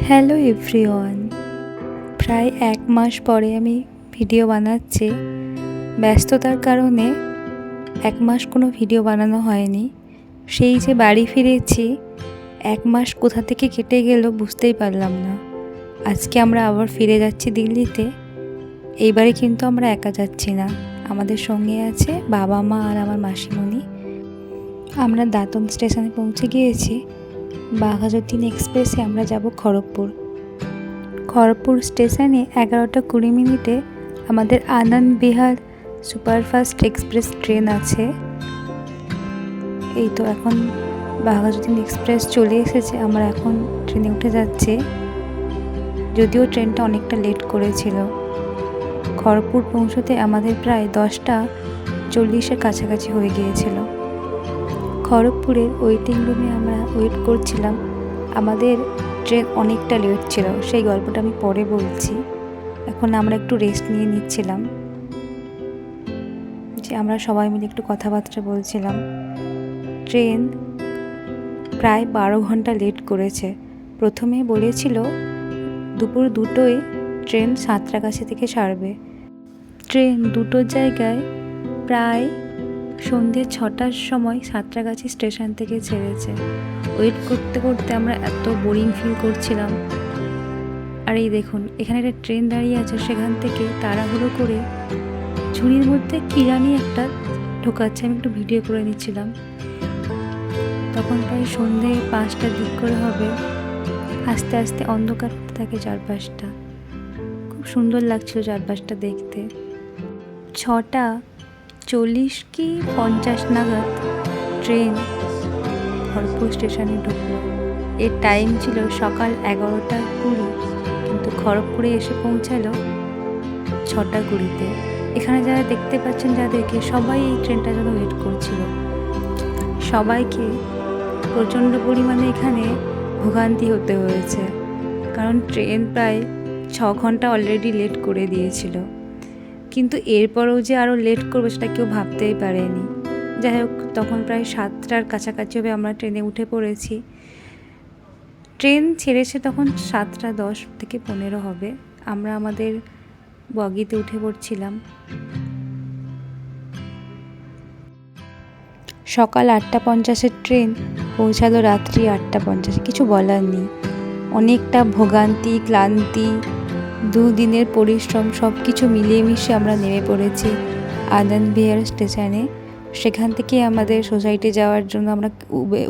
Hello everyone, প্রায় 1 মাস পরে আমি ভিডিও বানাচ্ছি। ব্যস্ততার কারণে 1 মাস কোনো ভিডিও বানানো হয়নি। সেই যে বাড়ি ফিরেছি, 1 মাস কোথা থেকে কেটে গেল বুঝতেই পারলাম না। আজকে আমরা আবার ফিরে যাচ্ছি দিল্লিতে। এইবারে কিন্তু আমরা একা যাচ্ছি না, আমাদের সঙ্গে আছে বাবা মা আর আমার মাসিমণি। আমরা দাঁতন স্টেশনে পৌঁছে গিয়েছি। বাঘাযতীন এক্সপ্রেসে আমরা যাব খড়গপুর স্টেশনে 11:20 আমাদের আনন্দ বিহার সুপারফাস্ট এক্সপ্রেস ট্রেন আছে। এই তো এখন বাঘাযতীন এক্সপ্রেস চলে এসেছে, আমরা এখন ট্রেনে উঠে যাচ্ছি। যদিও ট্রেনটা অনেকটা লেট করেছিল, খড়গপুর পৌঁছতে আমাদের প্রায় 10:40 কাছাকাছি হয়ে গিয়েছিল। খড়গপুরের ওয়েটিং রুমে আমরা ওয়েট করছিলাম। আমাদের ট্রেন অনেকটা লেট ছিল, সেই গল্পটা আমি পরে বলছি। এখন আমরা একটু রেস্ট নিয়ে নিচ্ছিলাম, যে আমরা সবাই মিলে একটু কথাবার্তা বলছিলাম। ট্রেন প্রায় 12 ঘন্টা লেট করেছে। প্রথমে বলেছিল দুপুর 2টোয় ট্রেন সাঁতরাগাছি থেকে ছাড়বে। ট্রেন 2টোর জায়গায় প্রায় সন্ধ্যে 6টার সময় সাঁতরাগাছি স্টেশন থেকে ছেড়েছে। ওয়েট করতে করতে আমরা এত বোরিং ফিল করছিলাম। আর এই দেখুন, এখানে একটা ট্রেন দাঁড়িয়ে আছে, সেখান থেকে তাড়াহুড়ো করে ঝুড়ির মধ্যে কী জানি একটা ঢোকাচ্ছে। আমি একটু ভিডিও করে নিচ্ছিলাম। তখন প্রায় সন্ধ্যে 5টার দিক করে হবে। আস্তে আস্তে অন্ধকার হতে থাকে চারপাশটা। খুব সুন্দর লাগছিল চারপাশটা দেখতে। 6:40 কি 50 নাগাদ ট্রেন খড়গপুর স্টেশনে ঢুকলো। এর টাইম ছিল সকাল 11:20, কিন্তু খড়গপুরে এসে পৌঁছালো 6:20-তে। এখানে যারা দেখতে পাচ্ছেন যাদেরকে, সবাই এই ট্রেনটার জন্য ওয়েট করছিল। সবাইকে প্রচণ্ড পরিমাণে এখানে ভোগান্তি হতে হয়েছে, কারণ ট্রেন প্রায় 6 ঘন্টা অলরেডি লেট করে দিয়েছিল। কিন্তু এরপরেও যে আরও লেট করবে সেটা কেউ ভাবতেই পারেনি। যাই হোক, তখন প্রায় 7টার কাছাকাছি হবে আমরা ট্রেনে উঠে পড়েছি। ট্রেন ছেড়েছে তখন 7:10 থেকে 15 হবে। আমরা আমাদের বগিতে উঠে পড়ছিলাম। সকাল 8:50-এর ট্রেন পৌঁছালো রাত্রি 8:50। কিছু বলার নেই, অনেকটা ভোগান্তি, ক্লান্তি, 2 দিনের পরিশ্রম সব কিছু মিলিয়ে মিশিয়ে আমরা নেমে পড়েছি আনন্দ বিহার স্টেশনে। সেখান থেকে আমাদের সোসাইটি যাওয়ার জন্য আমরা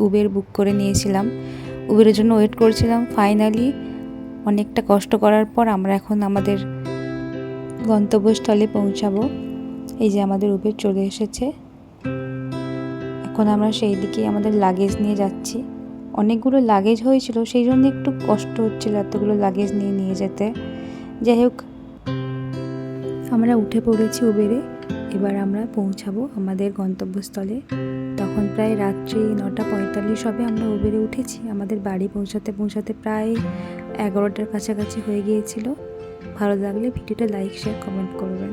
উবের বুক করে নিয়েছিলাম। উবেরের জন্য ওয়েট করছিলাম। ফাইনালি অনেকটা কষ্ট করার পর আমরা এখন আমাদের গন্তব্যস্থলে পৌঁছাবো। এই যে আমাদের উবের চলে এসেছে। এখন আমরা সেই দিকে আমাদের লাগেজ নিয়ে যাচ্ছি। অনেকগুলো লাগেজ হয়েছিল, সেই জন্য একটু কষ্ট হচ্ছিল এতগুলো লাগেজ নিয়ে যেতে। যাই হোক, আমরা উঠে পড়েছি উবেরে। এবার আমরা পৌঁছাবো আমাদের গন্তব্যস্থলে। তখন প্রায় রাত্রি 9:45 হবে। আমরা উবেরে উঠেছি। আমাদের বাড়ি পৌঁছাতে প্রায় 11টার কাছাকাছি হয়ে গিয়েছিল। ভালো লাগলে ভিডিওটা লাইক, শেয়ার, কমেন্ট করবেন।